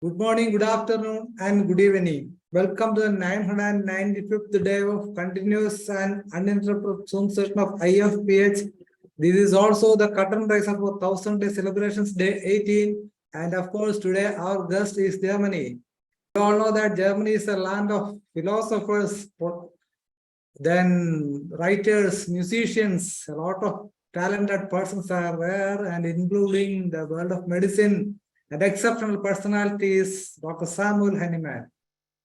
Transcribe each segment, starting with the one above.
Good morning, good afternoon, and good evening. Welcome to the 995th day of continuous and uninterrupted Zoom session of Ifph. This is also the curtain raiser for 1000 Day Celebrations Day 18. And of course, today our guest is Germany. We all know that Germany is a land of philosophers, then writers, musicians, a lot of talented persons are there, and including the world of medicine. And exceptional personalities, Dr. Samuel Hahnemann.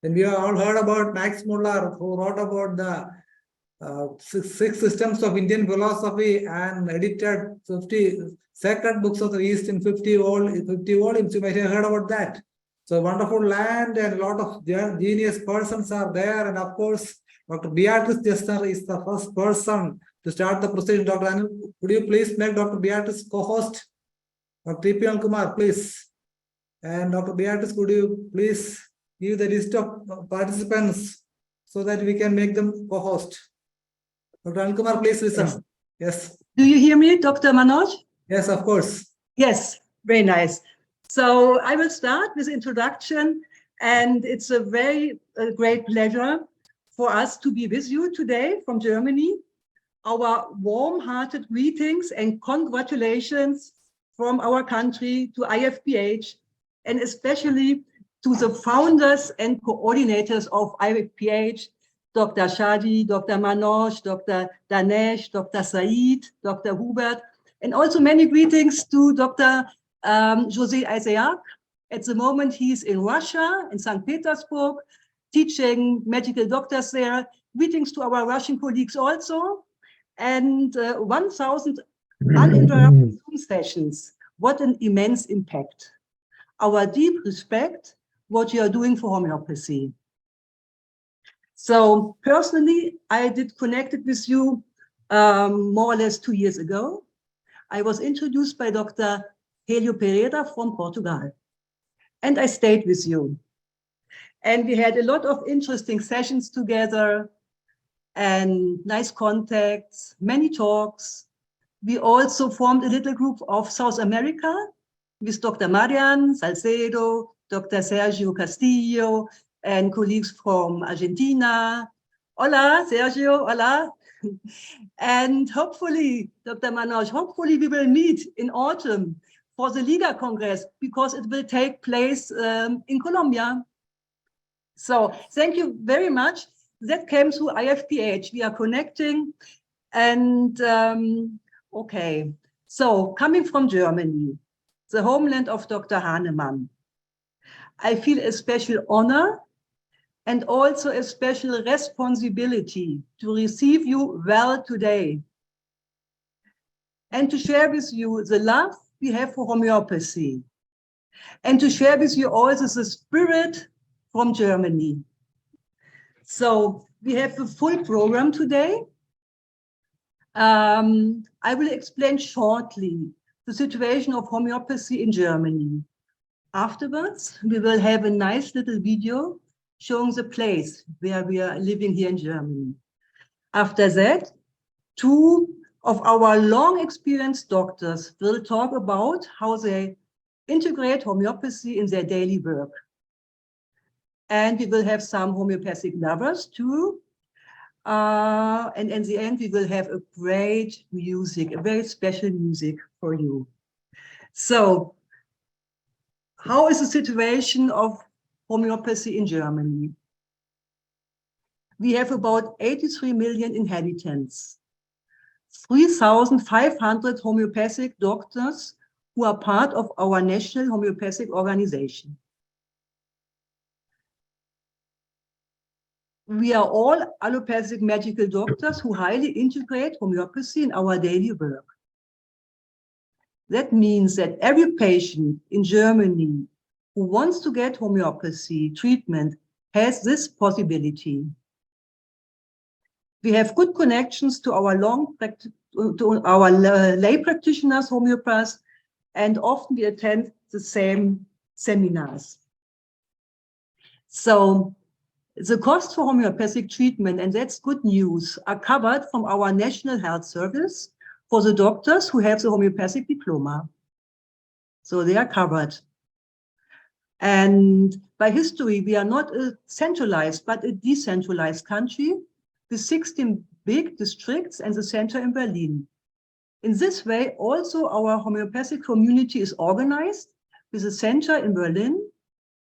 Then we have all heard about Max Muller, who wrote about the six systems of Indian philosophy and edited 50 sacred books of the East in 50 volumes. You might have heard about that. So wonderful land and a lot of genius persons are there. And of course, Dr. Beatrice Jessner is the first person to start the proceeding. Dr. Anil, could you please make Dr. Beatrice co-host? Dr. T.P. Kumar, please. And Dr. Beatrice, could you please give the list of participants so that we can make them co-host? Dr. Anil Kumar, please listen. Yes. Do you hear me, Dr. Manoj? Yes, of course. Yes, very nice. So I will start with introduction, and it's a very great pleasure for us to be with you today from Germany. Our warm-hearted greetings and congratulations from our country to IFPH, and especially to the founders and coordinators of IFPH, Dr. Shadi, Dr. Manoj, Dr. Danesh, Dr. Said, Dr. Hubert, and also many greetings to Dr. Jose Isaac. At the moment, he's in Russia, in St. Petersburg, teaching medical doctors there. Greetings to our Russian colleagues also. And 1,000 uninterrupted Zoom sessions. What an immense impact. Our deep respect, what you are doing for homeopathy. So personally, I did connected with you more or less 2 years ago. I was introduced by Dr. Helio Pereira from Portugal. And I stayed with you. And we had a lot of interesting sessions together and nice contacts, many talks. We also formed a little group of South America with Dr. Marian Salcedo, Dr. Sergio Castillo, and colleagues from Argentina. Hola, Sergio, hola. And hopefully, Dr. Manoj, hopefully we will meet in autumn for the Liga Congress, because it will take place in Colombia. So thank you very much. That came through IFPH. We are connecting. And okay, so coming from Germany, the homeland of Dr. Hahnemann, I feel a special honor and also a special responsibility to receive you well today and to share with you the love we have for homeopathy and to share with you also the spirit from Germany. So we have a full program today. I will explain shortly the situation of homeopathy in Germany. Afterwards, we will have a nice little video showing the place where we are living here in Germany. After that, two of our long experienced doctors will talk about how they integrate homeopathy in their daily work. And we will have some homeopathic lovers too. And in the end, we will have a great music, a very special music for you. So, how is the situation of homeopathy in Germany? We have about 83 million inhabitants, 3,500 homeopathic doctors who are part of our national homeopathic organization. We are all allopathic medical doctors who highly integrate homeopathy in our daily work. That means that every patient in Germany who wants to get homeopathy treatment has this possibility. We have good connections to our lay practitioners, homeopaths, and often we attend the same seminars. So the cost for homeopathic treatment, and that's good news, are covered from our National Health Service for the doctors who have the homeopathic diploma. So they are covered. And by history, we are not a centralized, but a decentralized country with 16 big districts and the center in Berlin. In this way, also our homeopathic community is organized with a center in Berlin.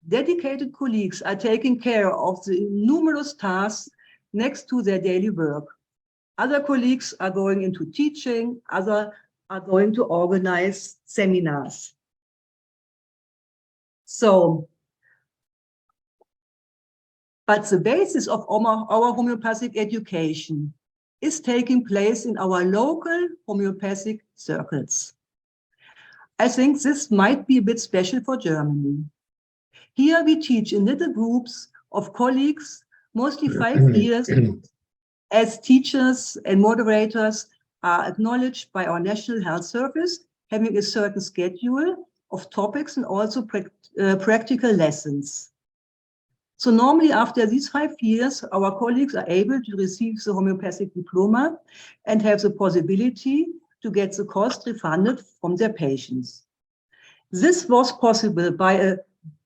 Dedicated colleagues are taking care of the numerous tasks next to their daily work. Other colleagues are going into teaching, others are going to organize seminars. So, but the basis of our homeopathic education is taking place in our local homeopathic circles. I think this might be a bit special for Germany. Here we teach in little groups of colleagues, mostly 5 years, as teachers and moderators are acknowledged by our National Health Service, having a certain schedule of topics and also practical lessons. So normally after these 5 years, our colleagues are able to receive the homeopathic diploma and have the possibility to get the cost refunded from their patients. This was possible by a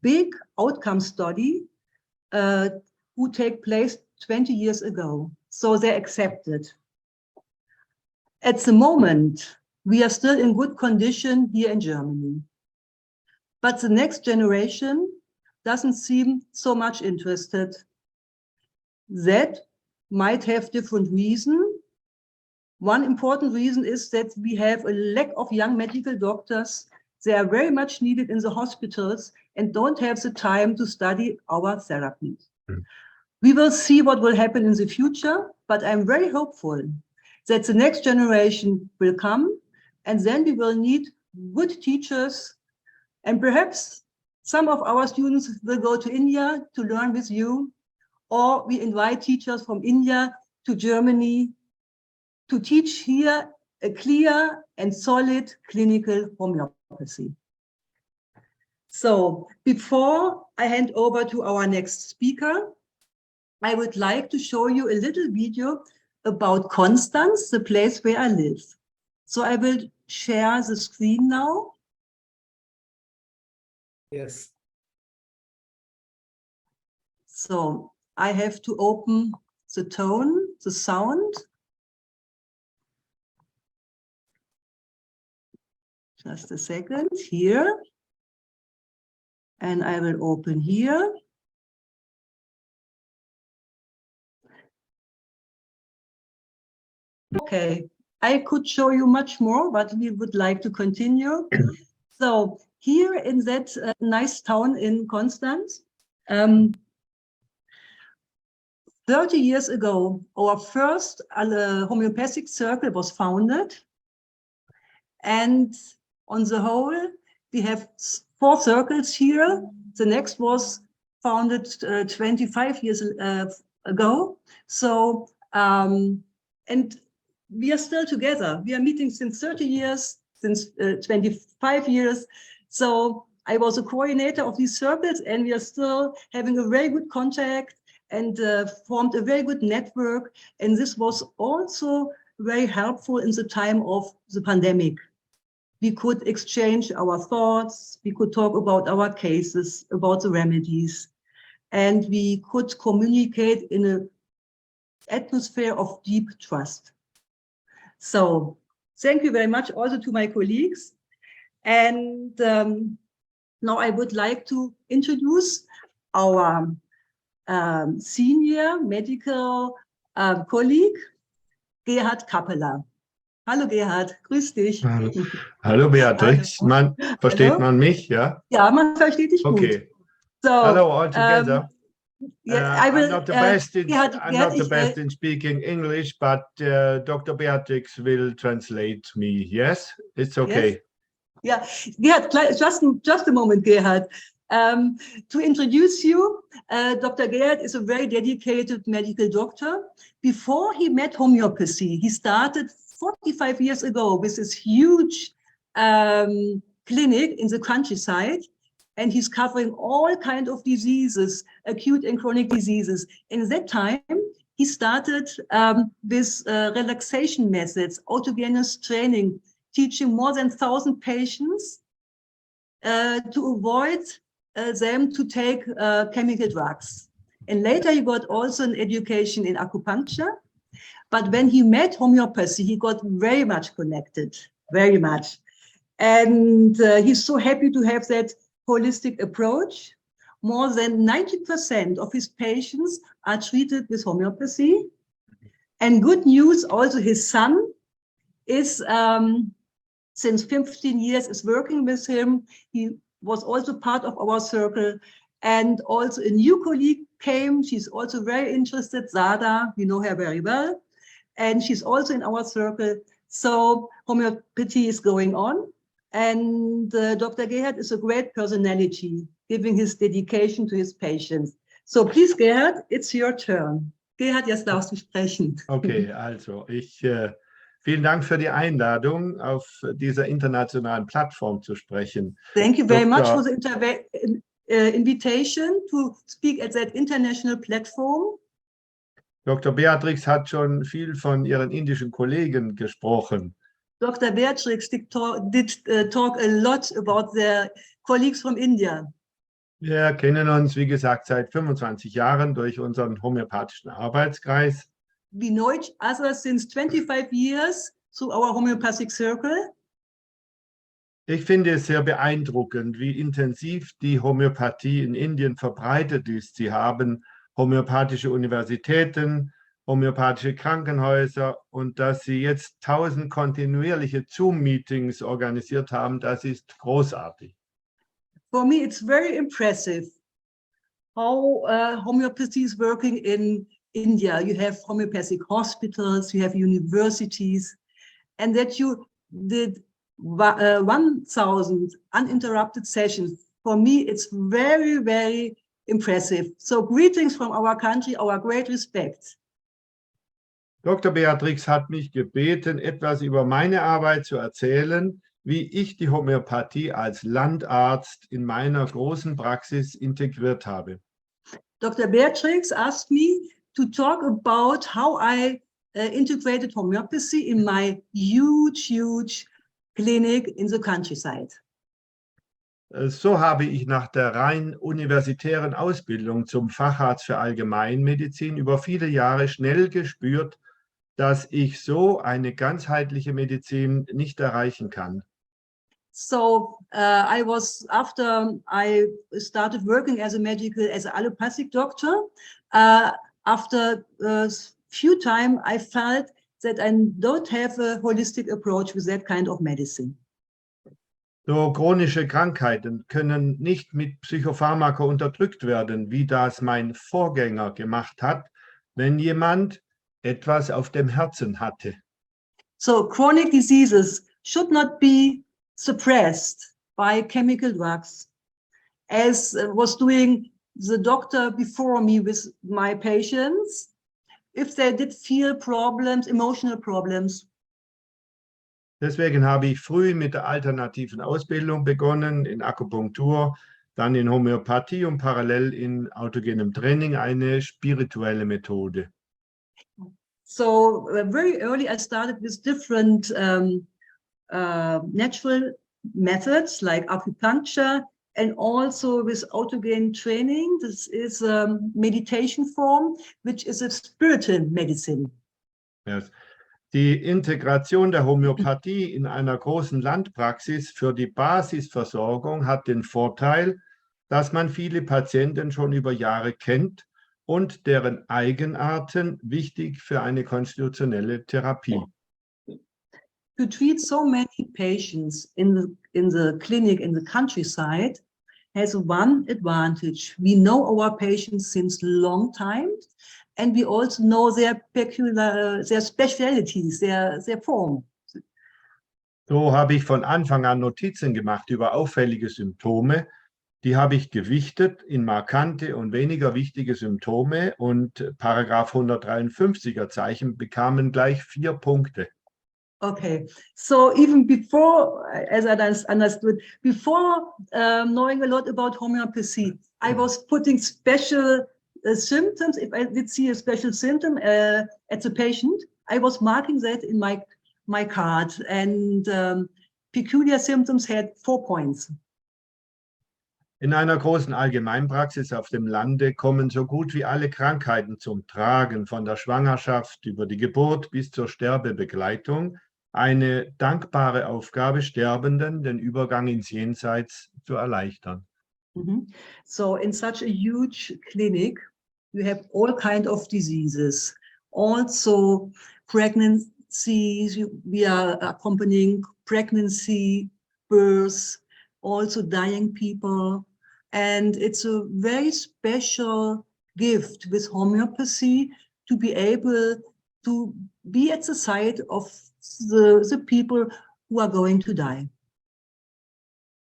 big outcome study who take place 20 years ago. So they accepted. At the moment, we are still in good condition here in Germany. But the next generation doesn't seem so much interested. That might have different reasons. One important reason is that we have a lack of young medical doctors. They are very much needed in the hospitals and don't have the time to study our therapies. We will see what will happen in the future, but I'm very hopeful that the next generation will come, and then we will need good teachers, and perhaps some of our students will go to India to learn with you, or we invite teachers from India to Germany to teach here a clear and solid clinical homeopathy. So before I hand over to our next speaker, I would like to show you a little video about Konstanz, the place where I live. So I will share the screen now. Yes. So I have to open the tone, the sound. Just a second here. And I will open here. Okay, I could show you much more, but we would like to continue. So here in that nice town in Konstanz, 30 years ago, our first homeopathic circle was founded. And on the whole, we have 4 circles here. The next was founded 25 years ago. So, and we are still together. We are meeting since 30 years, since 25 years. So I was a coordinator of these circles, and we are still having a very good contact and formed a very good network. And this was also very helpful in the time of the pandemic. We could exchange our thoughts, we could talk about our cases, about the remedies, and we could communicate in an atmosphere of deep trust. So thank you very much also to my colleagues. And now I would like to introduce our senior medical colleague, Gerhard Kappeler. Hallo Gerhard, grüß dich. Hallo Beatrix, versteht man mich, ja? Ja, man versteht dich gut. Okay. So, hello all together. I will, I'm not the best in speaking English, but Dr. Beatrix will translate me. Yes, it's okay. Yes. Yeah, Gerhard, just a moment, Gerhard. To introduce you, Dr. Gerhard is a very dedicated medical doctor. Before he met homeopathy, he started 45 years ago with this huge clinic in the countryside, and he's covering all kinds of diseases, acute and chronic diseases. In that time, he started with relaxation methods, autogenous training, teaching more than 1,000 patients to avoid them to take chemical drugs. And later he got also an education in acupuncture. But when he met homeopathy, he got very much connected, very much. And he's so happy to have that holistic approach. More than 90% of his patients are treated with homeopathy. And good news, also his son is, since 15 years, is working with him. He was also part of our circle. And also a new colleague came. She's also very interested, Sada, we know her very well. And she's also in our circle. So homeopathy is going on. And Dr. Gerhard is a great personality, giving his dedication to his patients. So please, Gerhard, it's your turn. Gerhard, jetzt darfst du sprechen. Okay, also vielen Dank für die Einladung, auf dieser internationalen Plattform zu sprechen. Thank you very much for the invitation to speak at that international platform. Dr. Beatrix hat schon viel von ihren indischen Kollegen gesprochen. Dr. Beatrix did talk a lot about their colleagues from India. Wir kennen uns, wie gesagt, seit 25 Jahren durch unseren homöopathischen Arbeitskreis. We know each other since 25 years through our homeopathic circle. Ich finde es sehr beeindruckend, wie intensiv die Homöopathie in Indien verbreitet ist. Sie haben homöopathische Universitäten, homöopathische Krankenhäuser und dass sie jetzt 1000 kontinuierliche Zoom-Meetings organisiert haben, das ist großartig. For me, it's very impressive how homeopathy is working in India. You have homeopathic hospitals, you have universities, and that you did 1,000 uninterrupted sessions. For me, it's very, very impressive. So greetings from our country, our great respect. Dr. Beatrix hat mich gebeten, etwas über meine Arbeit zu erzählen, wie ich die Homöopathie als Landarzt in meiner großen Praxis integriert habe. Dr. Beatrix asked me to talk about how I integrated homeopathy in my huge clinic in the countryside. So habe ich nach der rein universitären Ausbildung zum Facharzt für Allgemeinmedizin über viele Jahre schnell gespürt, dass ich so eine ganzheitliche Medizin nicht erreichen kann. So after I started working as an allopathic doctor, after a few time I felt that I don't have a holistic approach with that kind of medicine. So chronische Krankheiten können nicht mit Psychopharmaka unterdrückt werden, wie das mein Vorgänger gemacht hat, wenn jemand etwas auf dem Herzen hatte. So chronic diseases should not be suppressed by chemical drugs, as was doing the doctor before me with my patients, if they did feel problems, emotional problems. Deswegen habe ich früh mit der alternativen Ausbildung begonnen, in Akupunktur, dann in Homöopathie und parallel in autogenem Training eine spirituelle Methode. So very early I started with different natural methods like acupuncture and also with autogene training. This is a meditation form, which is a spiritual medicine. Yes. Die Integration der Homöopathie in einer großen Landpraxis für die Basisversorgung hat den Vorteil, dass man viele Patienten schon über Jahre kennt und deren Eigenarten wichtig für eine konstitutionelle Therapie. To treat so many patients in the clinic in the countryside has one advantage. We know our patients since long time, and we also know their their specialties, their form. So habe ich von Anfang an Notizen gemacht über auffällige Symptome. Die habe ich gewichtet in markante und weniger wichtige Symptome und Paragraph 153er Zeichen bekamen gleich 4 Punkte. Okay, so even before, as I understood, before knowing a lot about homeopathy, I was putting special symptoms. If I did see a special symptom at the patient, I was marking that in my card, and peculiar symptoms had 4 points. In einer großen Allgemeinpraxis auf dem Lande kommen so gut wie alle Krankheiten zum Tragen, von der Schwangerschaft über die Geburt bis zur Sterbebegleitung. Eine dankbare Aufgabe, Sterbenden den Übergang ins Jenseits zu erleichtern. So in such a huge clinic, you have all kind of diseases, also pregnancies. We are accompanying pregnancy, birth, also dying people. And it's a very special gift with homeopathy to be able to be at the side of the people who are going to die.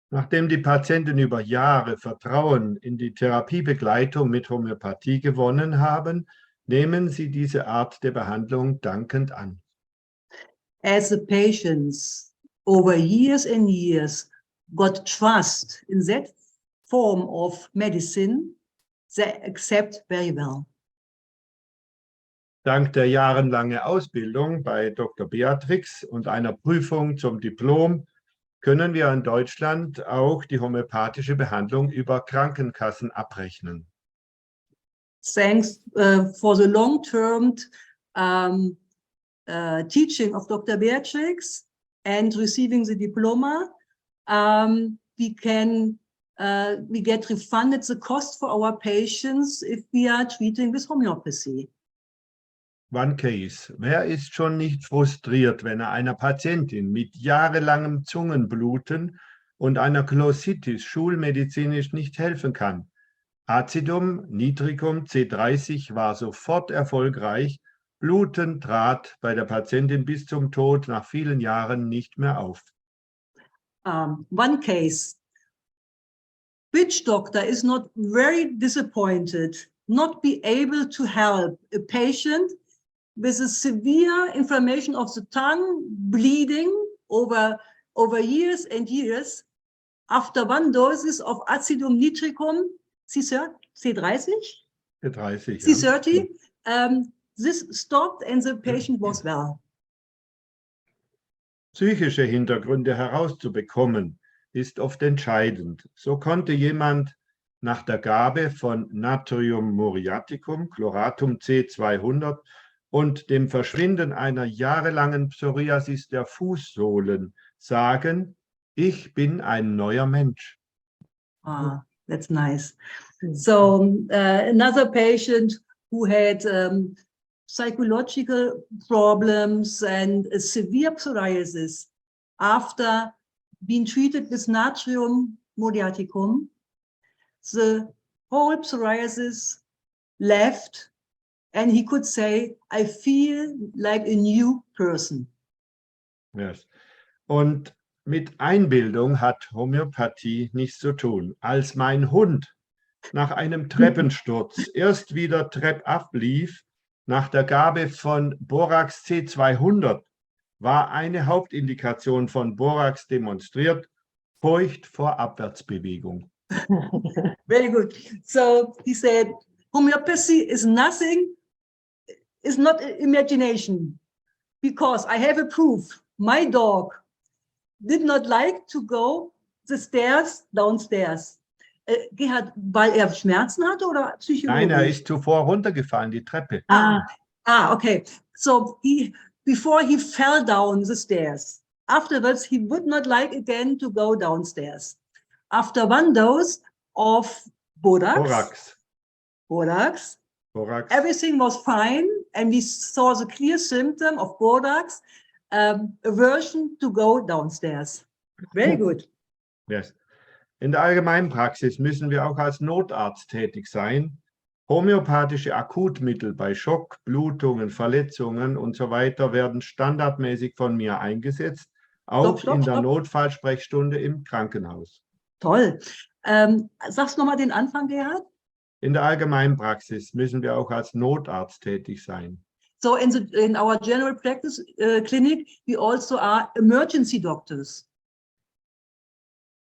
Nachdem die Patienten über Jahre Vertrauen in die Therapiebegleitung mit Homöopathie gewonnen haben, nehmen sie diese Art der Behandlung dankend an. As the patients over years and years got trust in that form of medicine, they accept very well. Dank der jahrelangen Ausbildung bei Dr. Beatrix und einer Prüfung zum Diplom können wir in Deutschland auch die homöopathische Behandlung über Krankenkassen abrechnen. Thanks for the long-term teaching of Dr. Beatrix and receiving the diploma, we get refunded the cost for our patients if we are treating with homeopathy. One case. Wer ist schon nicht frustriert, wenn er einer Patientin mit jahrelangem Zungenbluten und einer Glossitis schulmedizinisch nicht helfen kann? Acidum nitricum C30 war sofort erfolgreich. Bluten trat bei der Patientin bis zum Tod nach vielen Jahren nicht mehr auf. One case. Which doctor is not very disappointed not be able to help a patient with a severe inflammation of the tongue, bleeding over years and years, after one dose of acidum nitricum, C30? C30, C30, ja. This stopped and the patient was well. Psychische Hintergründe herauszubekommen, ist oft entscheidend. So konnte jemand nach der Gabe von Natrium muriaticum, Chloratum C200 und dem Verschwinden einer jahrelangen Psoriasis der Fußsohlen sagen, ich bin ein neuer Mensch. Ah, that's nice. So another patient who had psychological problems and a severe psoriasis after being treated with Natrium muriaticum, the whole psoriasis left and he could say, I feel like a new person. Yes. Und mit Einbildung hat Homöopathie nichts zu tun. Als mein Hund nach einem Treppensturz erst wieder treppab lief, nach der Gabe von Borax C200 war eine Hauptindikation von Borax demonstriert, Furcht vor Abwärtsbewegung. Very good. So he said, homeopathy is nothing, is not imagination, because I have a proof. My dog did not like to go the stairs downstairs. Gerhard, weil er Schmerzen hatte oder psychologisch? Nein, er ist zuvor runtergefallen, die Treppe. Okay. So before he fell down the stairs, afterwards he would not like again to go downstairs. After one dose of Borax, everything was fine, and we saw the clear symptom of Borax, aversion to go downstairs. Very good. Yes. In der Allgemeinpraxis müssen wir auch als Notarzt tätig sein. Homöopathische Akutmittel bei Schock, Blutungen, Verletzungen und so weiter werden standardmäßig von mir eingesetzt, auch in der Notfallsprechstunde im Krankenhaus. Toll. Sagst du nochmal den Anfang, Gerhard? In der Allgemeinpraxis müssen wir auch als Notarzt tätig sein. So in our general practice clinic, we also are emergency doctors.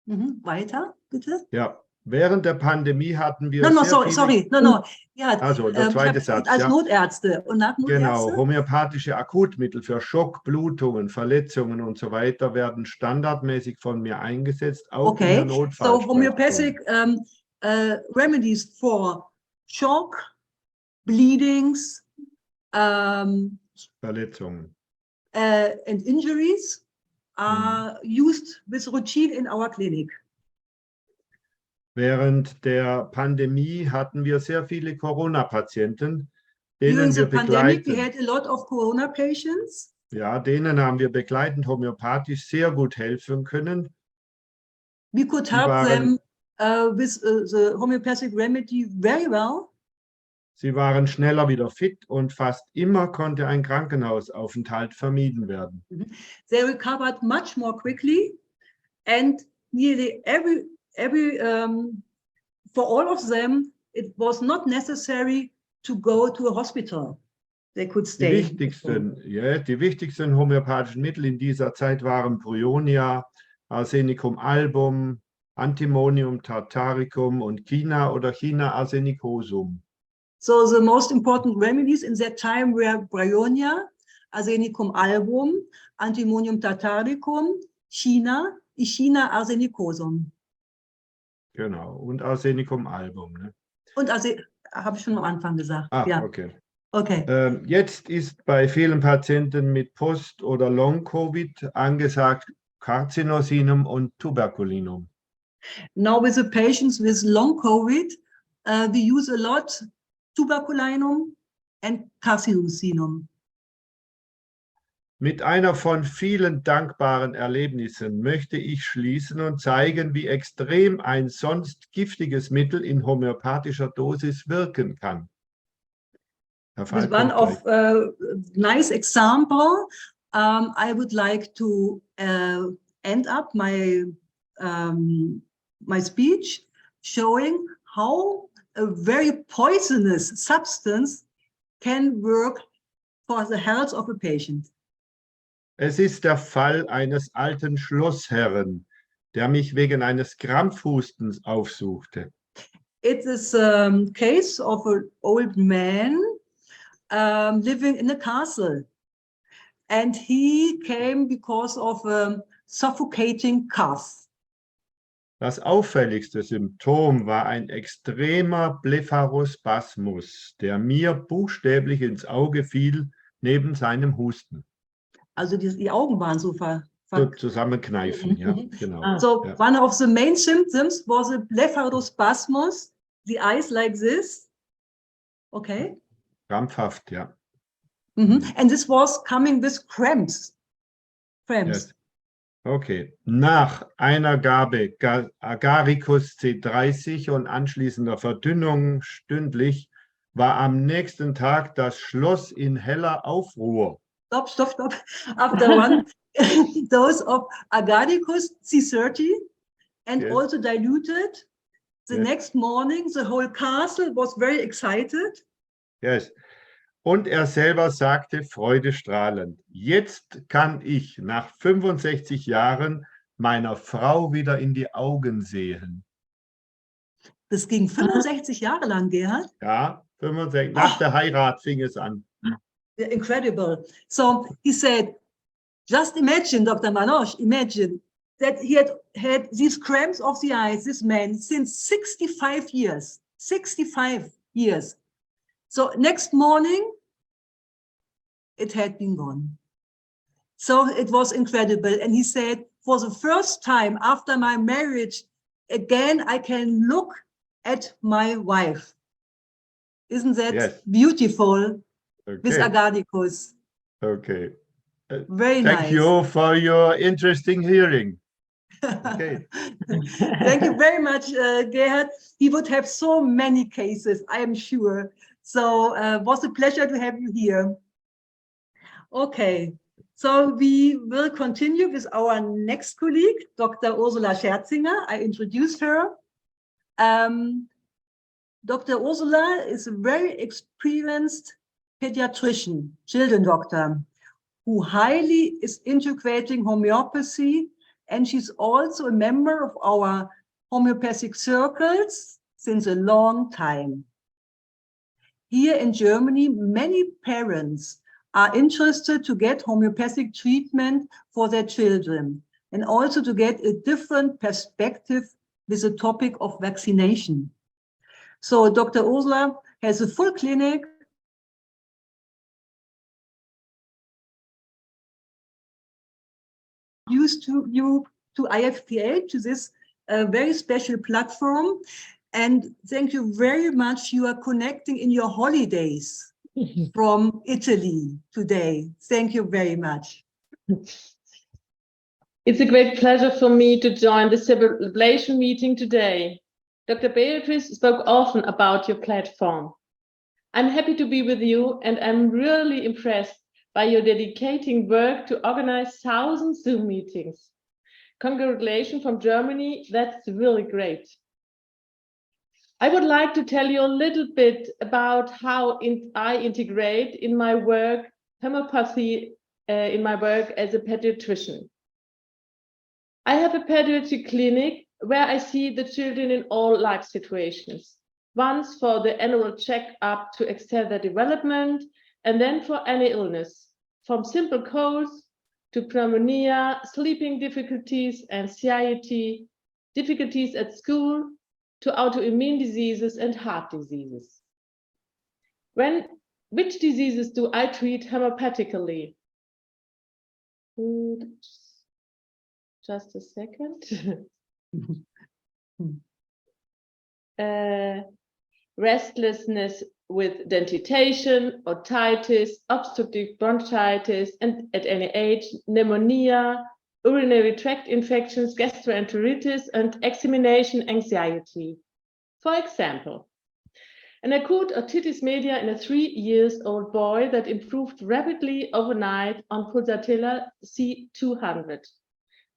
Weiter, bitte. Ja, Während der Pandemie hatten wir No, no, sehr sorry, viele, sorry, no, no. Ja, also der ich zweite hab Satz, als ja. Notärzte und nach Genau, Notärzte. homöopathische Akutmittel für Schock, Blutungen, Verletzungen und so weiter werden standardmäßig von mir eingesetzt, auch in der Okay, so Notfallsprechstunde. homeopathic remedies for shock, bleedings, Verletzungen. And injuries are used with routine in our clinic. Während der Pandemie hatten wir sehr viele Corona-Patienten, During denen the wir pandemic, we begleiten. had a lot of Corona patients. Ja, denen haben wir begleitend homöopathisch sehr gut helfen können. We could Sie help waren, them with the homeopathic remedy very well. sie waren schneller wieder fit und fast immer konnte ein Krankenhausaufenthalt vermieden werden. They recovered much more quickly, and nearly for all of them, it was not necessary to go to a hospital. They could Die stay. die wichtigsten homöopathischen Mittel in dieser Zeit waren Bryonia, Arsenicum album, Antimonium tartaricum und China oder China arsenicosum. So the most important remedies in that time were Bryonia, Arsenicum album, Antimonium tartaricum, China arsenicosum. Genau, und Arsenicum album. Ne? Und habe ich schon am Anfang gesagt. Ah, ja. okay. Okay. Jetzt ist bei vielen Patienten mit Post- oder Long-Covid angesagt Carcinosinum und Tuberculinum. Now with the patients with long COVID, we use a lot tuberculinum and carcinosinum. Mit einer von vielen dankbaren Erlebnissen möchte ich schließen und zeigen, wie extrem ein sonst giftiges Mittel in homöopathischer Dosis wirken kann. With one of nice example, I would like to end up my my speech showing how a very poisonous substance can work for the health of a patient. Es ist der Fall eines alten Schlossherren, der mich wegen eines Krampfhustens aufsuchte. It is a case of an old man living in a castle, and he came because of a suffocating cough. Das auffälligste Symptom war ein extremer Blepharospasmus, der mir buchstäblich ins Auge fiel neben seinem Husten. Also die Augen waren so So zusammenkneifen, ja, genau. So ja. one of the main symptoms was a blepharospasmus, the eyes like this. Okay. Krampfhaft, ja. And this was coming with cramps. Yes. Okay. Nach einer Gabe Agaricus C30 und anschließender Verdünnung stündlich war am nächsten Tag das Schloss in heller Aufruhr. Stop. After one dose of Agaricus C30 and Yes. also diluted, the Yes. next morning the whole castle was very excited. Yes. Und er selber sagte freudestrahlend, jetzt kann ich nach 65 Jahren meiner Frau wieder in die Augen sehen. Das ging 65 Jahre lang, Gerhard. Ja, 65. Nach der Heirat fing es an. Incredible. So he said, just imagine, Dr. Manosch, imagine that he had these cramps of the eyes, this man, since 65 years. 65 years. So next morning, it had been gone. So it was incredible. And he said, for the first time after my marriage, again, I can look at my wife. Isn't that Yes. beautiful? Okay. With Agaricus. Okay. Very nice. Thank you for your interesting hearing. Okay. Thank you very much, Gerhard. He would have so many cases, I am sure. So it was a pleasure to have you here. Okay, so we will continue with our next colleague, Dr. Ursula Scherzinger. I introduced her. Dr. Ursula is a very experienced pediatrician, children doctor, who highly is integrating homeopathy, and she's also a member of our homeopathic circles since a long time. Here in Germany, many parents are interested to get homeopathic treatment for their children and also to get a different perspective with the topic of vaccination. So Dr. Ursula has a full clinic used to Ifph, to this very special platform. And thank you very much. You are connecting in your holidays from Italy today. Thank you very much. It's a great pleasure for me to join the celebration meeting today. Dr. Beatrice spoke often about your platform. I'm happy to be with you, and I'm really impressed by your dedicating work to organize thousands of Zoom meetings. Congratulations from Germany, that's really great. I would like to tell you a little bit about how I integrate in my work homeopathy in my work as a pediatrician. I have a pediatric clinic where I see the children in all life situations. Once for the annual check-up to extend their development, and then for any illness, from simple colds to pneumonia, sleeping difficulties, anxiety, difficulties at school, to autoimmune diseases and heart diseases. Which diseases do I treat homeopathically? Just a second. Restlessness with dentition, otitis, obstructive bronchitis, and at any age, pneumonia, urinary tract infections, gastroenteritis, and examination anxiety. For example, an acute otitis media in a 3-year-old boy that improved rapidly overnight on pulsatilla C200.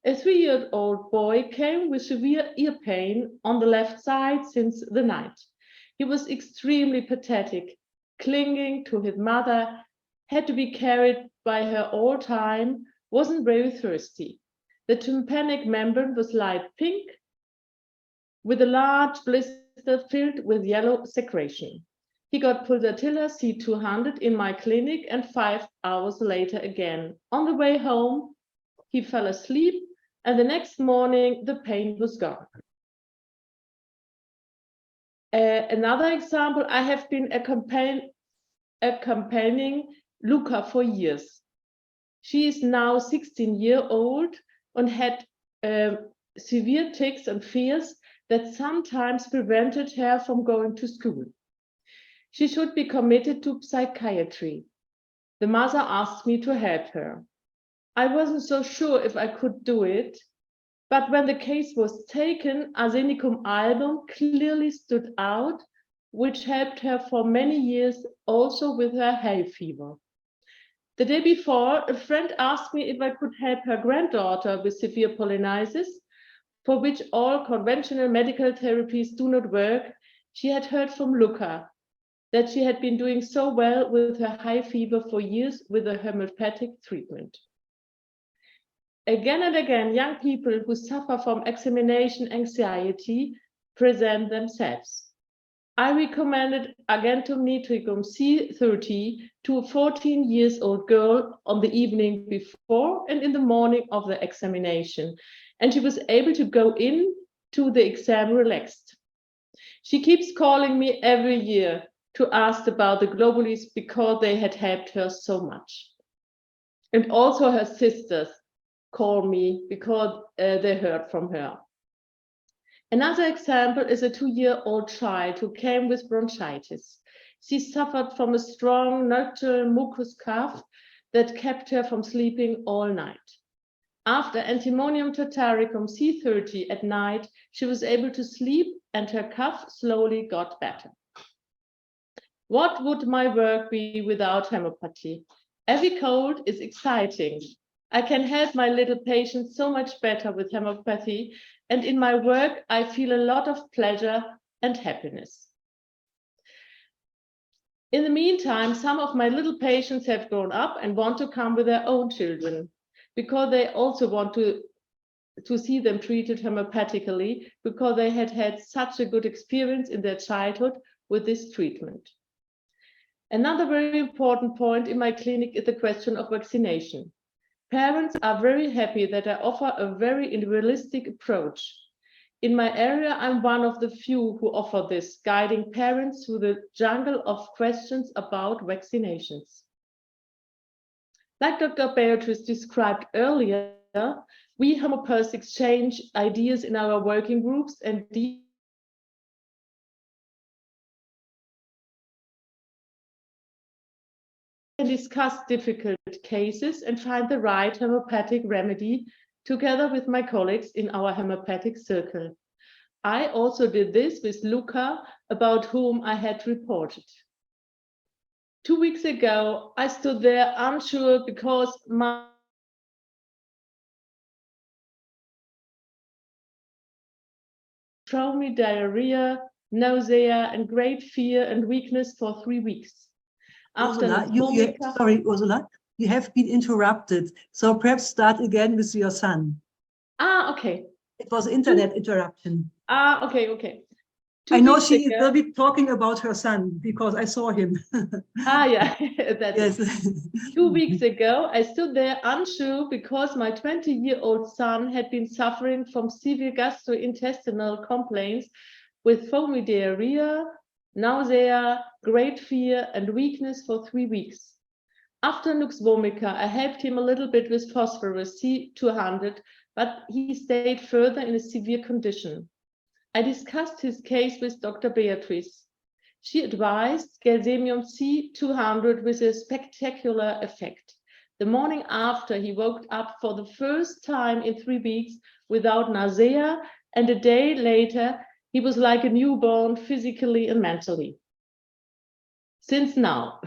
A 3-year-old boy came with severe ear pain on the left side since the night. He was extremely pathetic, clinging to his mother, had to be carried by her all time, wasn't very thirsty. The tympanic membrane was light pink with a large blister filled with yellow secretion. He got pulsatilla C200 in my clinic and 5 hours later again. On the way home, he fell asleep, and the next morning the pain was gone. Another example, I have been accompanying Luca for years. She is now 16-year-old and had severe tics and fears that sometimes prevented her from going to school. She should be committed to psychiatry. The mother asked me to help her. I wasn't so sure if I could do it, but when the case was taken, Arsenicum album clearly stood out, which helped her for many years, also with her hay fever. The day before, a friend asked me if I could help her granddaughter with severe pollinitis, for which all conventional medical therapies do not work. She had heard from Luca that she had been doing so well with her high fever for years with a homeopathic treatment. Again and again, young people who suffer from examination anxiety present themselves. I recommended Argentum nitricum C30 to a 14-year-old girl on the evening before and in the morning of the examination, and she was able to go in to the exam relaxed. She keeps calling me every year to ask about the globules because they had helped her so much. And also her sisters call me because they heard from her. Another example is a 2-year-old child who came with bronchitis. She suffered from a strong nocturnal mucus cough that kept her from sleeping all night. After antimonium tartaricum C30 at night, she was able to sleep and her cough slowly got better. What would my work be without homeopathy? Every cold is exciting. I can help my little patients so much better with homeopathy, and in my work, I feel a lot of pleasure and happiness. In the meantime, some of my little patients have grown up and want to come with their own children because they also want to to see them treated homeopathically because they had had such a good experience in their childhood with this treatment. Another very important point in my clinic is the question of vaccination. Parents are very happy that I offer a very individualistic approach. In my area, I'm one of the few who offer this, guiding parents through the jungle of questions about vaccinations. Like Dr. Beatrice described earlier, we homeopaths exchange ideas in our working groups and discuss difficult cases and find the right homeopathic remedy together with my colleagues in our homeopathic circle. I also did this with Luca, about whom I had reported. 2 weeks ago, I stood there unsure because my showed me diarrhea, nausea, and great fear and weakness for 3 weeks. After Ursula, sorry, Ursula, you have been interrupted. So perhaps start again with your son. Okay. It was internet interruption. Okay. I know she will be talking about her son because I saw him. Yeah, that's yes. 2 weeks ago, I stood there unsure because my 20-year-old son had been suffering from severe gastrointestinal complaints with foamy diarrhea, nausea, great fear, and weakness for 3 weeks. After Nux vomica, I helped him a little bit with phosphorus C200, but he stayed further in a severe condition. I discussed his case with Dr. Beatrice. She advised Galsemium C200 with a spectacular effect. The morning after, he woke up for the first time in 3 weeks without nausea, and a day later, he was like a newborn physically and mentally. Since now.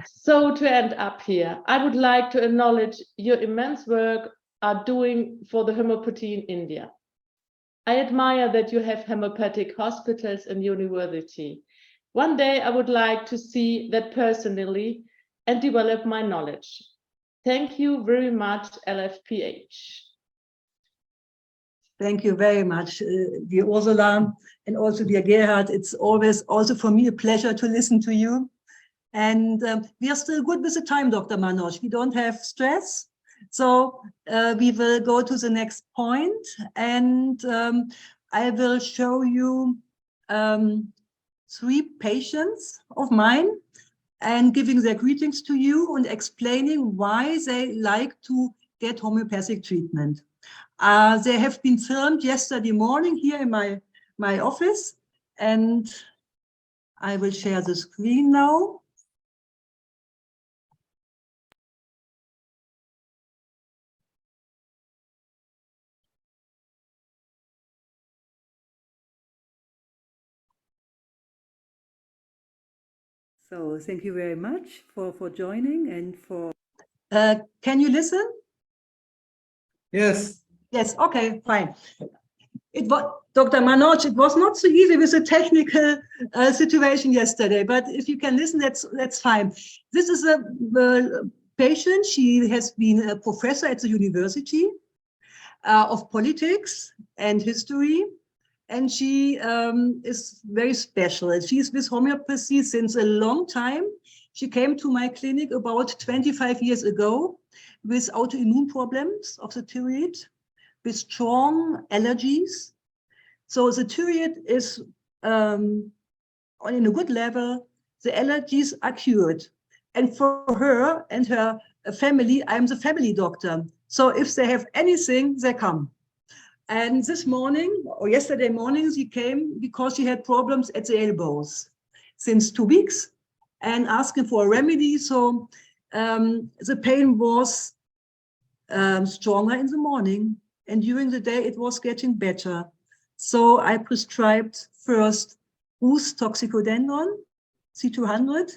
So to end up here, I would like to acknowledge your immense work are doing for the homeopathy in India. I admire that you have homeopathic hospitals and university. One day I would like to see that personally and develop my knowledge. Thank you very much, LFPH. Thank you very much, dear Ursula, and also dear Gerhard. It's always also for me a pleasure to listen to you. And we are still good with the time, Dr. Manoj. We don't have stress. So we will go to the next point, and I will show you 3 patients of mine and giving their greetings to you and explaining why they like to get homeopathic treatment. They have been filmed yesterday morning here in my office, and I will share the screen now. So thank you very much for joining and for... can you listen? Yes. Yes, okay, fine. It was, Dr. Manoj, it was not so easy with the technical situation yesterday, but if you can listen, that's fine. This is a patient. She has been a professor at the University of Politics and History. And she is very special. She's with homeopathy since a long time. She came to my clinic about 25 years ago with autoimmune problems of the thyroid, with strong allergies. So the thyroid is in a good level. The allergies are cured. And for her and her family, I'm the family doctor. So if they have anything, they come. And this morning, or yesterday morning, she came because she had problems at the elbows since 2 weeks and asking for a remedy. So the pain was stronger in the morning, and during the day it was getting better. So I prescribed first Rus toxicodendron, C200,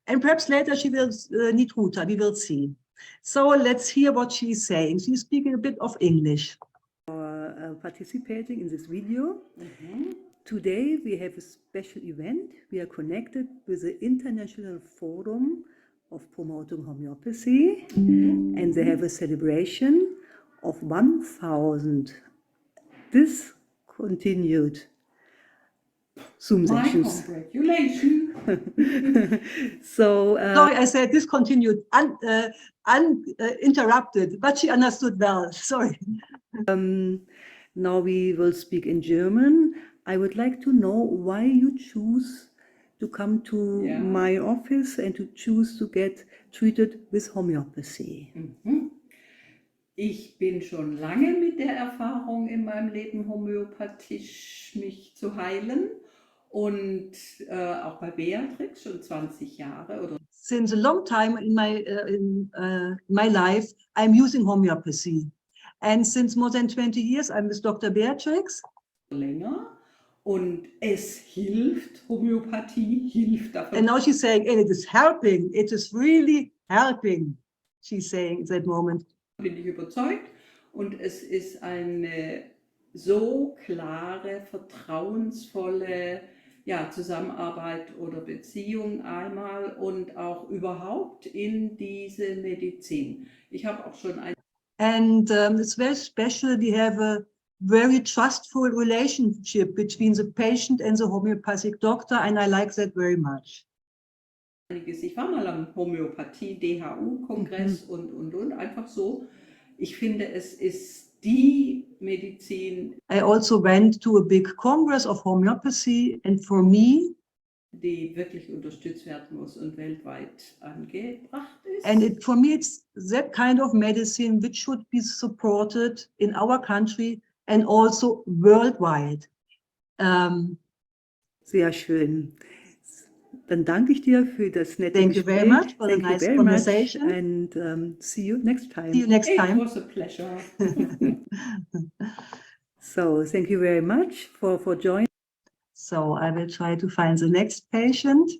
and perhaps later she will need Ruta, we will see. So let's hear what she's saying. She's speaking a bit of English. Participating in this video. Today we have a special event. We are connected with the International Forum of Promoting Homeopathy, and they have a celebration of 1,000 discontinued Zoom My sessions. congratulations. So, Sorry, I said discontinued, uninterrupted, but she understood well. Sorry. now we will speak in German. I would like to know why you choose to come to Yeah. my office and to choose to get treated with homeopathy. Mhm. Ich bin schon lange mit der Erfahrung in meinem Leben, homöopathisch mich zu heilen. Und auch bei Beatrix schon 20 Jahre oder Since a long time in my life, I'm using homeopathy. And since more than 20 years, I'm with Dr. Beatrix. länger. Und es hilft, Homöopathie hilft davon. And now she's saying, and it is helping. It is really helping, she's saying at that moment. Bin ich überzeugt. Und es ist eine so klare, vertrauensvolle Zusammenarbeit oder Beziehung einmal und auch überhaupt in diese Medizin. Ich habe auch schon ein And it's very special. We have a very trustful relationship between the patient and the homeopathic doctor, and I like that very much. Ich war mal am Homöopathie-DHU-Kongress und einfach so. Ich finde, es ist die Medizin, I also went to a big congress of homeopathy, and for me, die wirklich unterstützt werden muss und weltweit angebracht ist. and for me, it's that kind of medicine which should be supported in our country and also worldwide. Sehr schön. Dann danke ich dir für das nette Thank you Gespräch. very much for the Thank you nice very conversation. much and see you next time. See you next It time. was a pleasure. So, thank you very much for joining. So I will try to find the next patient.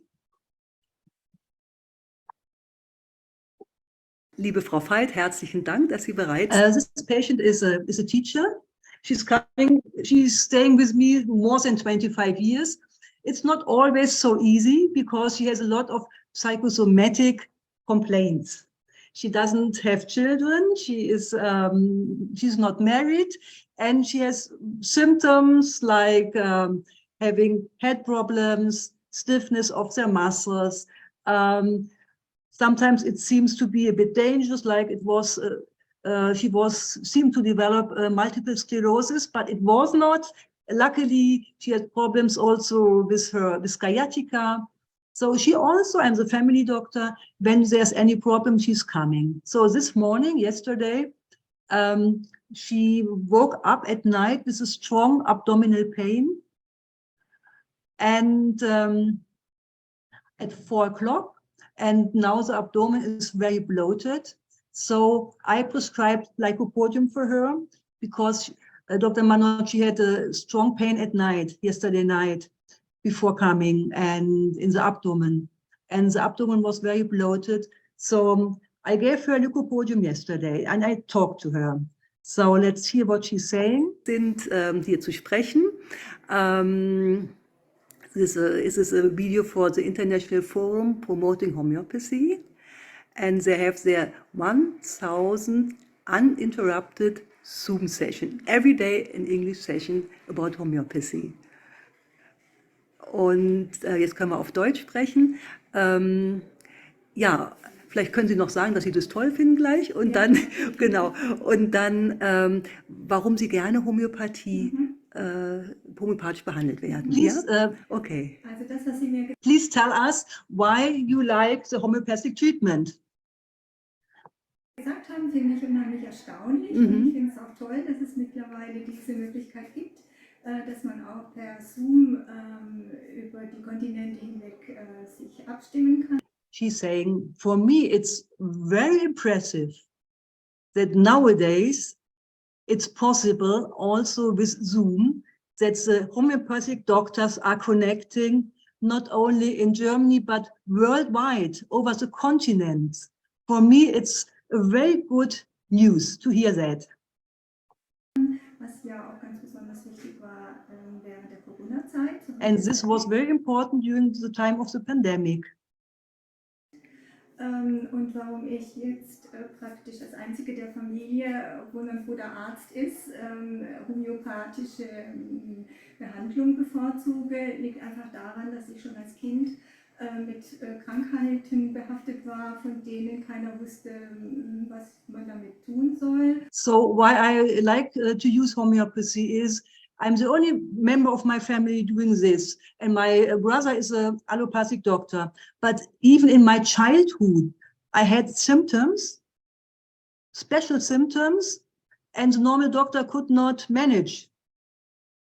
Liebe Frau Veit, herzlichen Dank, dass Sie bereit sind. This patient is a teacher. She's staying with me more than 25 years. It's not always so easy because she has a lot of psychosomatic complaints. She doesn't have children. She's not married, and she has symptoms like having head problems, stiffness of their muscles. Sometimes it seems to be a bit dangerous, like it was. She seemed to develop multiple sclerosis, but it was not. Luckily, she had problems also with sciatica. So she also, and the family doctor, when there's any problem, she's coming. So this morning, yesterday, she woke up at night with a strong abdominal pain. And at 4 o'clock, and now the abdomen is very bloated. So I prescribed lycopodium for her because Dr. Manoj, she had a strong pain at night, yesterday night, before coming, and in the abdomen. And the abdomen was very bloated. So I gave her lycopodium yesterday, and I talked to her. So let's hear what she's saying. Sind hier zu sprechen. This is a video for the International Forum Promoting Homeopathy. And they have their 1,000 uninterrupted Zoom session, every day an English session about homeopathy. Und jetzt können wir auf Deutsch sprechen. Ja, vielleicht können Sie noch sagen, dass Sie das toll finden gleich und dann, genau, und dann, warum Sie gerne homöopathisch behandelt werden. Please, ja? Okay. Also das, was Sie mir Please tell us why you like the homeopathic treatment. gesagt haben, finde ich unheimlich erstaunlich. Und ich finde es auch toll, dass es mittlerweile diese Möglichkeit gibt, dass man auch per Zoom über die Kontinente hinweg sich abstimmen kann. She's saying, for me, it's very impressive that nowadays it's possible also with Zoom that the homeopathic doctors are connecting not only in Germany, but worldwide over the continent. For me, it's a very good news to hear that. Was ja auch ganz besonders wichtig war während der Corona-Zeit. And this was very important during the time of the pandemic. und warum ich jetzt praktisch als einzige der Familie, obwohl mein Bruder Arzt ist, homöopathische Behandlung bevorzuge, liegt einfach daran, dass ich schon als Kind mit Krankheiten behaftet war, von denen keiner wusste, was man damit tun soll. So why I like to use homeopathy is I'm the only member of my family doing this, and my brother is an allopathic doctor. But even in my childhood, I had symptoms, special symptoms, and the normal doctor could not manage.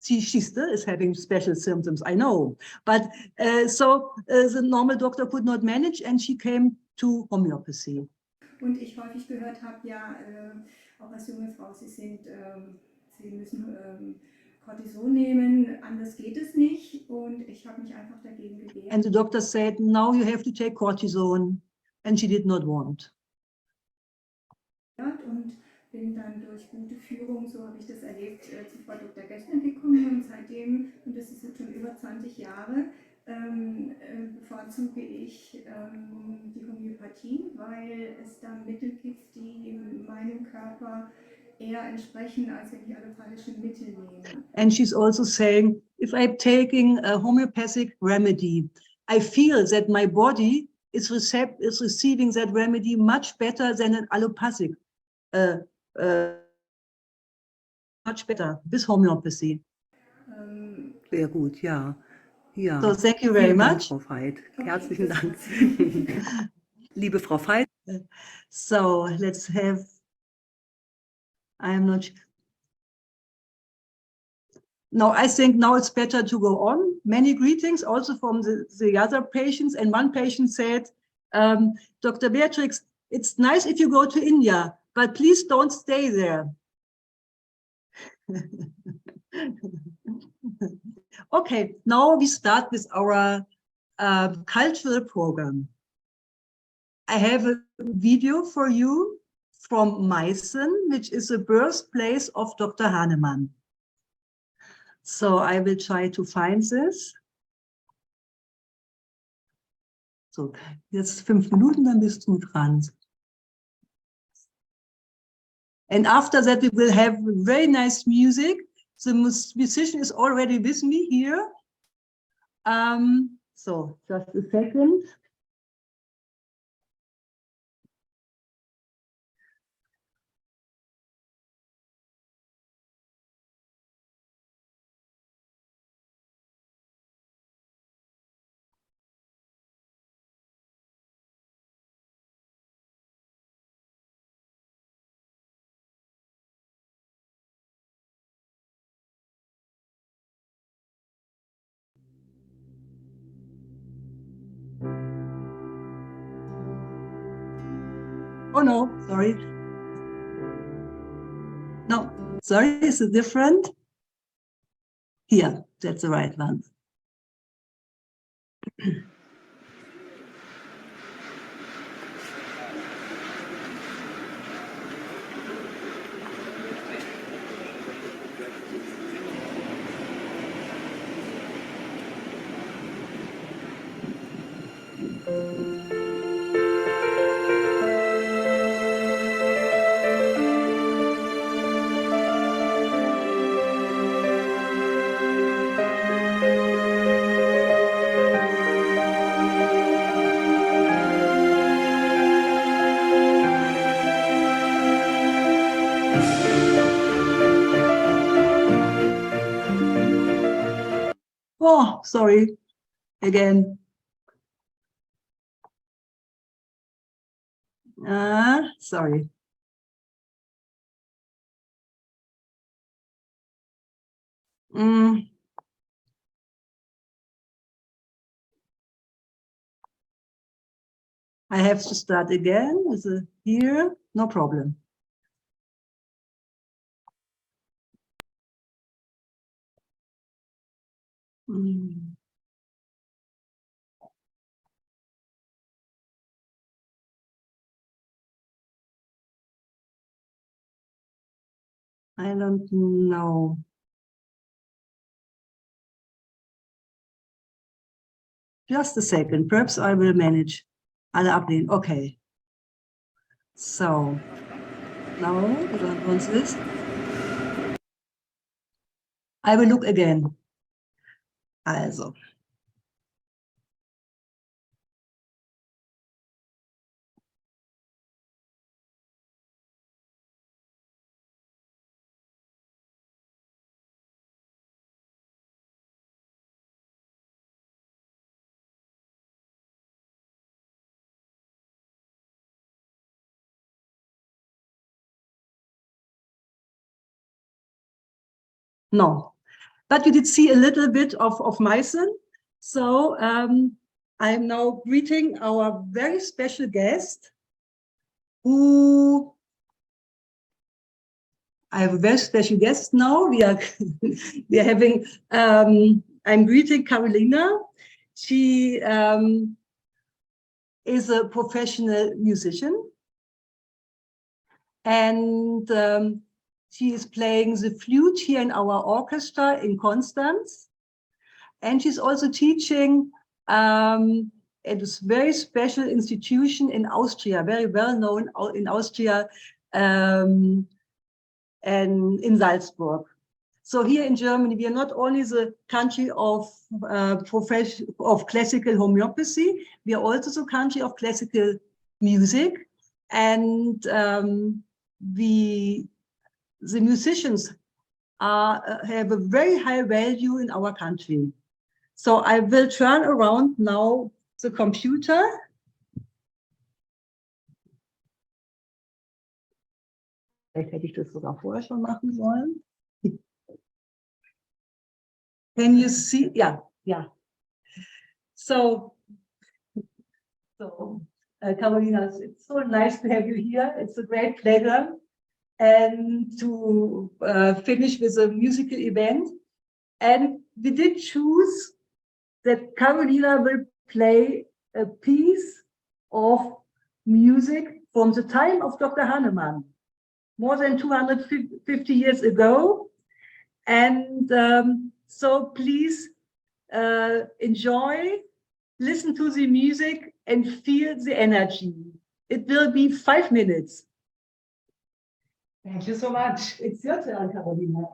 She still is having special symptoms, I know. But the normal doctor could not manage, and she came to homeopathy. Und ich häufig gehört habe, ja, auch als junge Frau, Sie müssen Cortison nehmen, anders geht es nicht. Und ich habe mich einfach dagegen gewehrt. And the doctor said, no, you have to take cortisone. And she did not want. Und bin dann durch gute Führung, so habe ich das erlebt, zu Frau Dr. Gessner gekommen. Und seitdem, und das ist jetzt schon über 20 Jahre, bevorzuge ich die Homöopathie, weil es da Mittel gibt, die meinem Körper eher entsprechen, als wenn ich allopathische Mittel nehme. And she's also saying, if I'm taking a homeopathic remedy, I feel that my body is receiving that remedy much better than an allopathic, much better, with homeopathy. Sehr gut, ja. Ja. So thank you very Vielen Dank, much. Frau Veit. Herzlichen Dank. Liebe Frau Veit. So let's have, I am not. No, I think now it's better to go on. Many greetings also from the other patients. And one patient said, Dr. Beatrix, it's nice if you go to India, but please don't stay there. Okay, now we start with our cultural program. I have a video for you from Meißen, which is the birthplace of Dr. Hahnemann. So I will try to find this. So, jetzt 5 Minuten, dann bist du dran. And after that, we will have very nice music. The musician is already with me here. So just a second. Oh no, sorry. No, sorry, it's a different. Here, that's the right one. Oh, sorry, again. Sorry. I have to start again. Is it here? No problem. I don't know. Just a second, perhaps I will manage. Alle ablehnen, okay. So, now, what's this? I will look again. Also. No, but you did see a little bit of Meissen. So I'm now greeting our very special guest, who I have a very special guest now. We are having. I'm greeting Carolina. She is a professional musician, and she is playing the flute here in our orchestra in Constance. And she's also teaching at a very special institution in Austria, very well known in Austria, and in Salzburg. So here in Germany, we are not only the country of classical homeopathy, we are also the country of classical music. And the musicians have a very high value in our country. So I will turn around now the computer. Vielleicht hätte ich das sogar vorher schon machen sollen. Can you see? Yeah, yeah. So Carolina, it's so nice to have you here. It's a great pleasure. And to finish with a musical event. And we did choose that Carolina will play a piece of music from the time of Dr. Hahnemann, more than 250 years ago. And so please enjoy, listen to the music and feel the energy. It will be 5 minutes. Thank you so much. It's your turn, Carolina.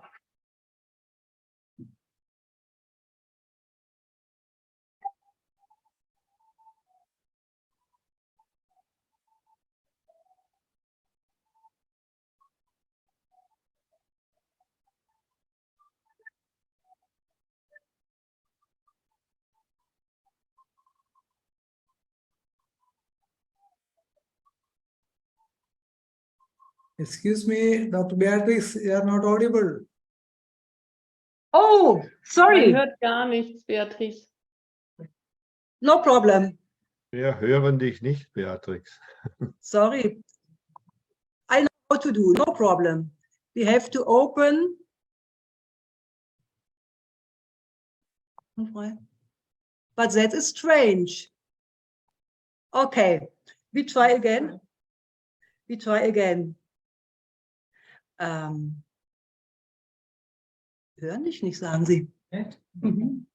Excuse me, Dr. Beatrice, you are not audible. Oh, sorry. Man hört gar nichts, Beatrice. No problem. Wir hören dich nicht, Beatrix. Sorry. I know what to do. No problem. We have to open. But that is strange. Okay, we try again. We try again. Hören dich nicht, sagen Sie. Mhm.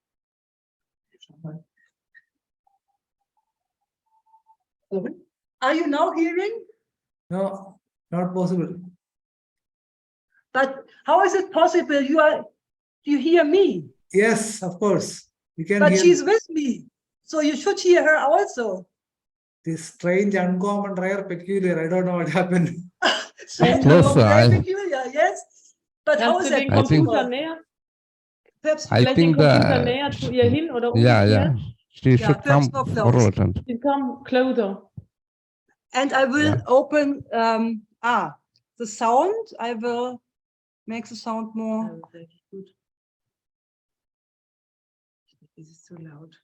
Are you now hearing? No, not possible. But how is it possible? You hear me? Yes, of course. You can But hear she's with me. So you should hear her also. this strange, uncommon, rare, peculiar. I don't know what happened. Very peculiar, yes. But how is Kannst du that den possible? Computer näher? Perhaps, Vielleicht den Computer näher zu ihr hin oder umgekehrt? Yeah. She should come perhaps so forward. And, You come closer. and I will open the sound. I will make the sound more. This is so loud.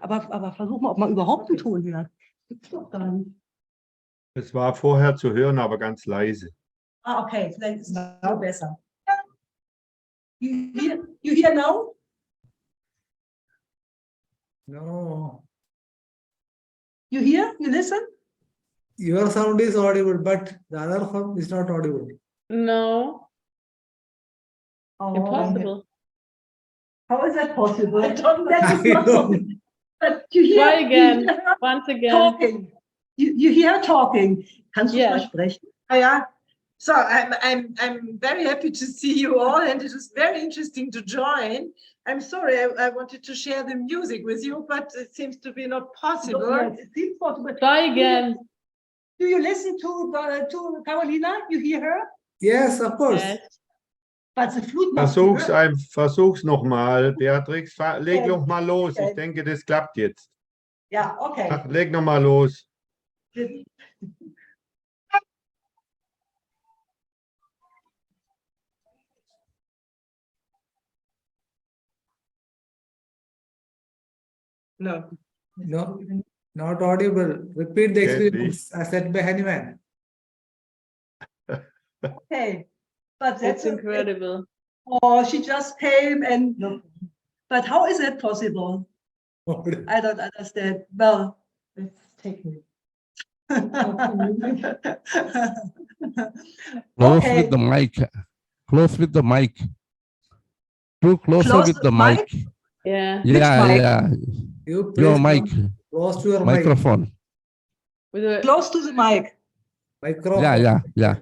Aber versuch mal, ob man überhaupt einen Ton hört. Gibt's doch gar nicht. Es war vorher zu hören, aber ganz leise. Okay, vielleicht ist es noch besser. You hear now? No. You hear? You listen? Your sound is audible, but the other sound is not audible. No, Oh, impossible. How is that possible? I don't. But you hear, Try again, you hear her once again. talking. You hear her talking. Kannst du Yes. versprechen? Yeah. So I'm very happy to see you all, and it is very interesting to join. I'm sorry, I wanted to share the music with you, but it seems to be not possible. Yes, it seems possible. Try again. Do you listen to Carolina? You hear her? Yes, of course. Yes. But the flute must be heard. Versuch's nochmal, Beatrix. Leg Okay. noch mal los. Okay. Ich denke, das klappt jetzt. Yeah, okay. Ach, leg noch mal los. No. No, not audible. Repeat the Yes, experience as said by Hanuman. Okay. But that's That's incredible. Oh, she just came and but how is that possible? I don't understand. Well, it's technique. Close Okay. with the mic. Close with the mic. Too closer Close with the the mic. Yeah. Yeah, mic? yeah. You Your please mic. come close to your mic. Microphone. With a, Close to the mic. Microphone. Yeah.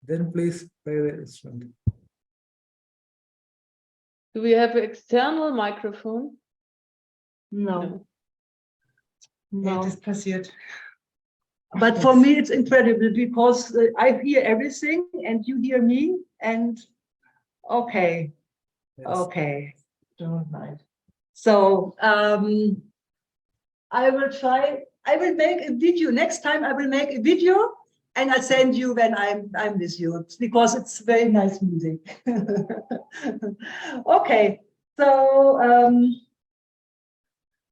Then please play the instrument. do we have an external microphone? No. Ja, das passiert. But for me, it's incredible because I hear everything and you hear me. And okay, Yes. okay, don't mind. So I will try. I will make a video next time. I will make a video and I'll send you when I'm with you. It's because it's very nice music. Okay, so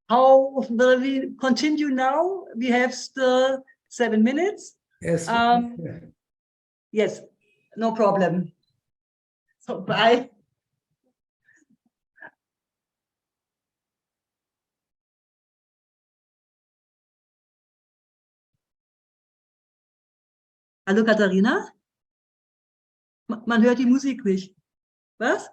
how will we continue now? We have still 7 minutes. Yes. Yes, no problem. So bye. Hallo Katharina? Man hört die Musik nicht. Was?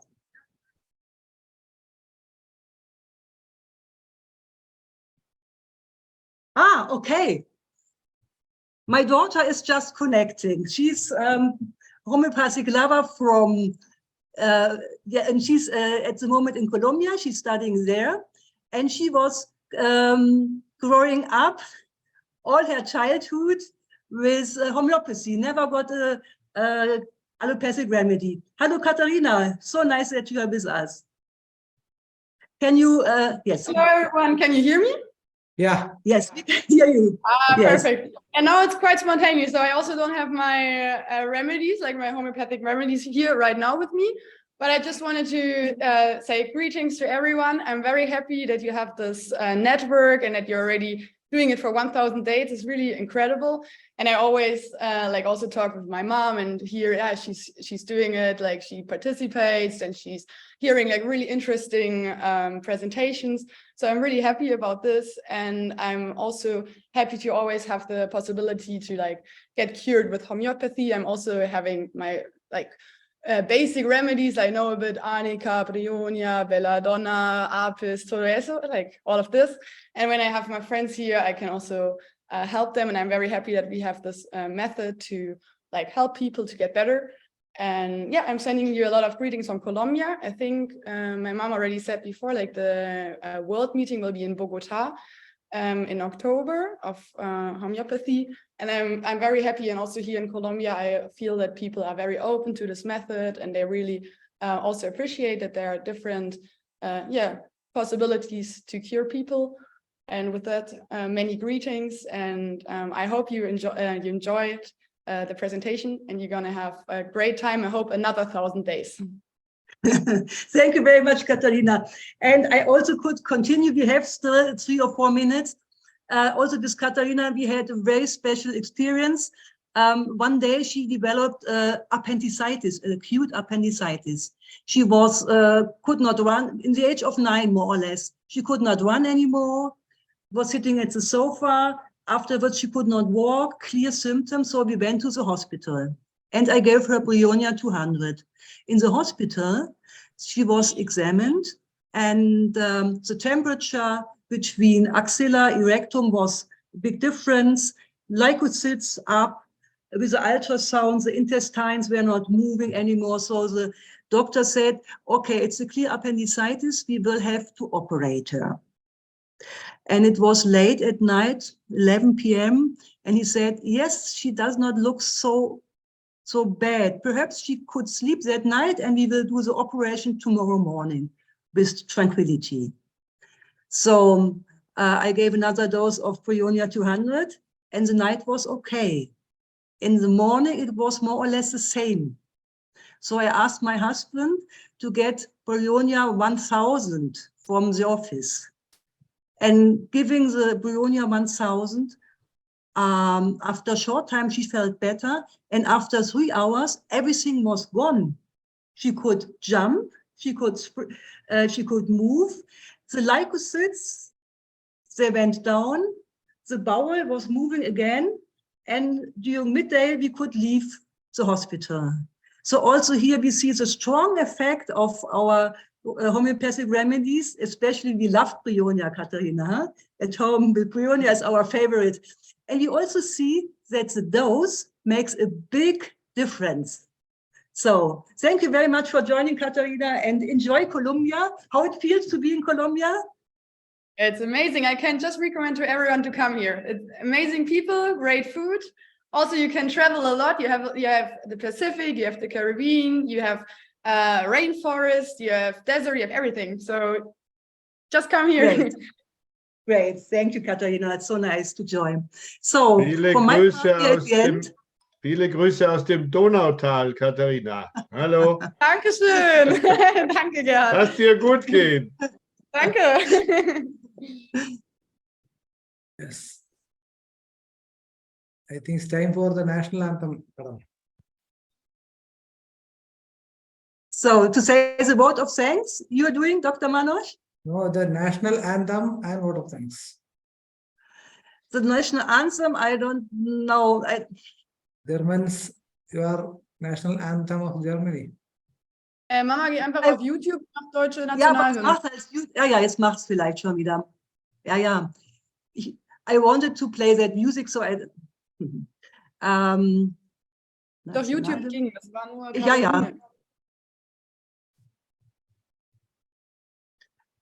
Ah, okay. My daughter is just connecting. She's homeopathic lover from, yeah, and she's at the moment in Colombia. She's studying there. And she was growing up all her childhood with homeopathy, never got a allopathic remedy. Hello, Katharina. So nice that you are with us. Can you, yes. Hello, everyone. Can you hear me? Yeah. Yes, we can hear you. Yes. Perfect. And now it's quite spontaneous. So I also don't have my remedies, like my homeopathic remedies here right now with me. But I just wanted to say greetings to everyone. I'm very happy that you have this network and that you're already doing it for 1,000 days. Is really incredible. And I always like also talk with my mom and hear, yeah, she's doing it, like she participates and she's hearing like really interesting presentations. So I'm really happy about this. And I'm also happy to always have the possibility to like get cured with homeopathy. I'm also having my like basic remedies. I know a bit arnica, brionia, belladonna, apis, todo eso, like all of this. And when I have my friends here, I can also help them. And I'm very happy that we have this method to like help people to get better. And yeah, I'm sending you a lot of greetings from Colombia. I think my mom already said before, like the world meeting will be in Bogota in October of homeopathy. And I'm very happy. And also here in Colombia, I feel that people are very open to this method and they really also appreciate that there are different possibilities to cure people. And with that, many greetings. And I hope you enjoyed the presentation and you're going to have a great time. I hope another 1,000 days. Thank you very much, Katharina. And I also could continue. We have still 3 or 4 minutes. Also with Katharina, we had a very special experience. One day she developed appendicitis, acute appendicitis. She was could not run in the age of 9, more or less. She could not run anymore, was sitting at the sofa. Afterwards, she could not walk, clear symptoms. So we went to the hospital and I gave her Brionia 200. In the hospital, she was examined and the temperature between axilla, erectum was a big difference. Leukocytes up. With the ultrasound, the intestines were not moving anymore. So the doctor said, okay, it's a clear appendicitis. We will have to operate her. And it was late at night, 11 p.m. And he said, yes, she does not look so bad. Perhaps she could sleep that night and we will do the operation tomorrow morning with tranquility. So I gave another dose of Bryonia 200 and the night was okay. In the morning, it was more or less the same. So I asked my husband to get Bryonia 1000 from the office. And giving the Bryonia 1000, after a short time, she felt better. And after 3 hours, everything was gone. She could jump, she could move. The leukocytes, they went down. The bowel was moving again. And during midday, we could leave the hospital. So also here we see the strong effect of our homeopathic remedies, especially we love Bryonia, Katharina. At home, Bryonia is our favorite. And you also see that the dose makes a big difference. So thank you very much for joining, Katharina, and enjoy Colombia. How it feels to be in Colombia? It's amazing. I can just recommend to everyone to come here. It's amazing people, great food. Also, you can travel a lot. You have the Pacific, you have the Caribbean, you have rainforest, you have desert, you have everything. So just come here. Great. Great. Thank you, Katharina. It's so nice to join. So Viele for my Grüße party at aus the end, viele Grüße aus dem Donautal, Katharina. Hallo. Dankeschön. Danke, Gerhard. Lass dir gut gehen. Danke. Yes. I think it's time for the national anthem. so to say the vote of thanks, you're doing, Dr. Manoj? No, the national anthem and vote of thanks. The national anthem, I don't know. Germans, your national anthem of Germany. Mama, geh einfach auf YouTube nach deutsche Ja, aber Nationalhymne. jetzt macht es vielleicht schon wieder. Ja. I wanted to play that music, so I... Doch, YouTube ging, das war nur... Ja.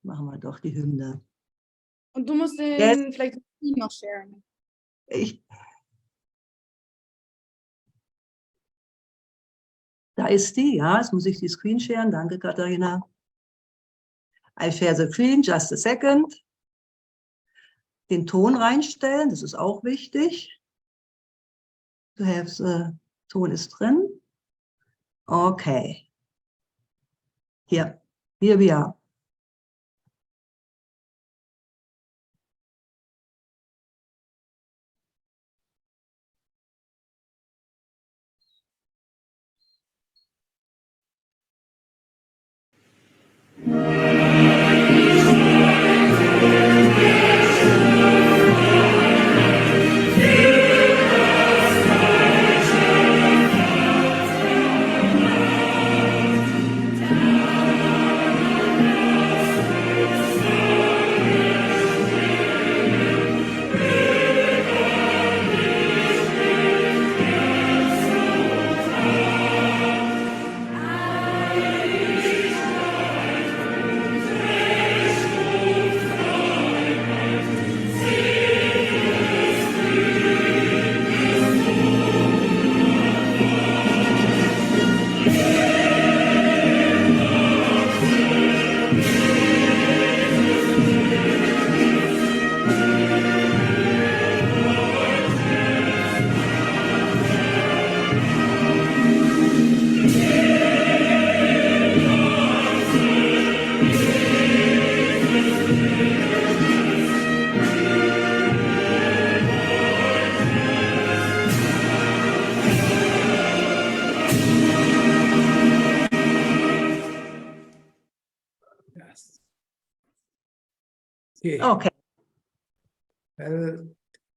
Machen wir doch die Hymne. Und du musst den vielleicht noch sharen. Da ist die, ja, jetzt muss ich die Screen sharen. Danke, Katharina. I share the screen, just a second. Den Ton reinstellen, das ist auch wichtig. To have the Ton ist drin. Okay. Here we are. Okay.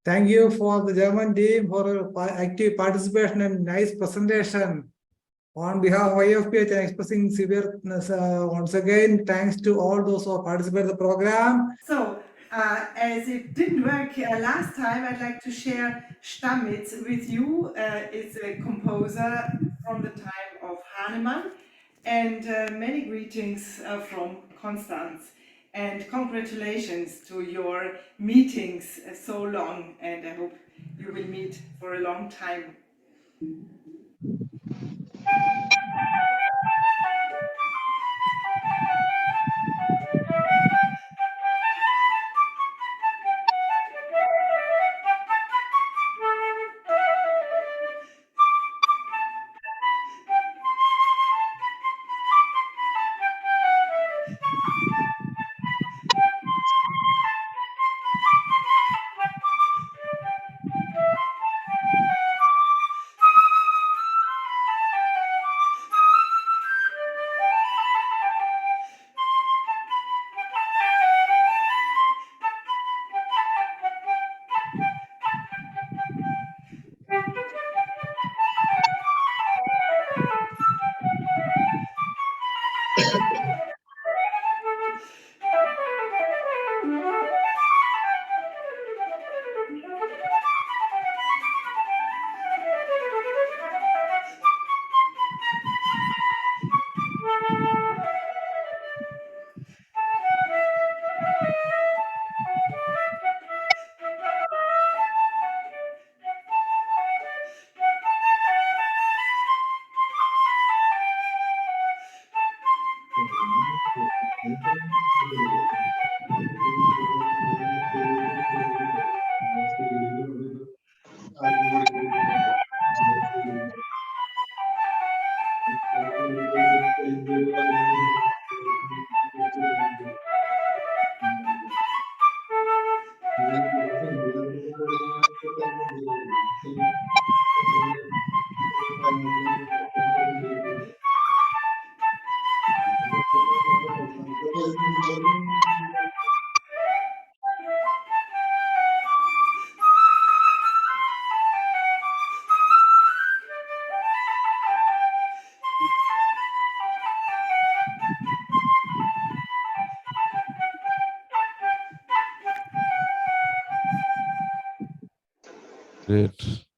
Thank you for the German team for active participation and nice presentation. On behalf of Ifph, I'm expressing severe once again thanks to all those who have participated in the program. So, As it didn't work last time, I'd like to share Stammitz with you. It's a composer from the time of Hahnemann. And many greetings from Constance. And congratulations to your meetings so long. And I hope you will meet for a long time. Great.